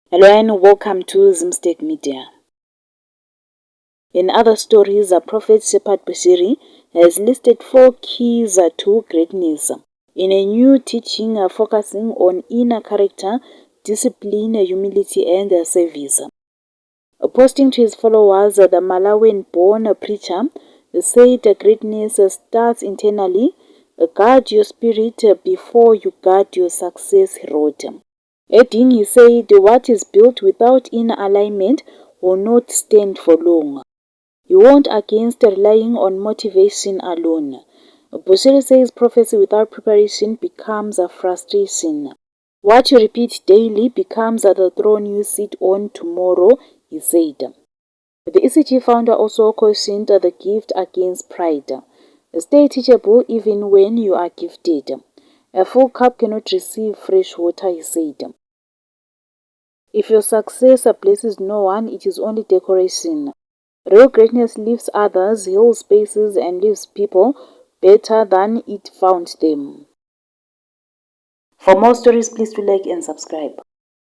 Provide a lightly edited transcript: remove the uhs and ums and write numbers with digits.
Hello and welcome to Zimstek Media. In other stories, Prophet Shepherd Bushiri has listed 4 keys to greatness in a new teaching focusing on inner character, discipline, humility, and service. Posting to his followers, the Malawian-born preacher said greatness starts internally. Guard your spirit before you guard your success, he wrote. Adding, he said, what is built without inner alignment will not stand for long. He warned against relying on motivation alone. Bushiri says prophecy without preparation becomes a frustration. What you repeat daily becomes the throne you sit on tomorrow, he said. The ECG founder also cautioned the gift against pride. Stay teachable even when you are gifted. A full cup cannot receive fresh water, he said. If your success blesses no one, it is only decoration. Real greatness lifts others, heals spaces, and leaves people better than it found them. For more stories, please do like and subscribe.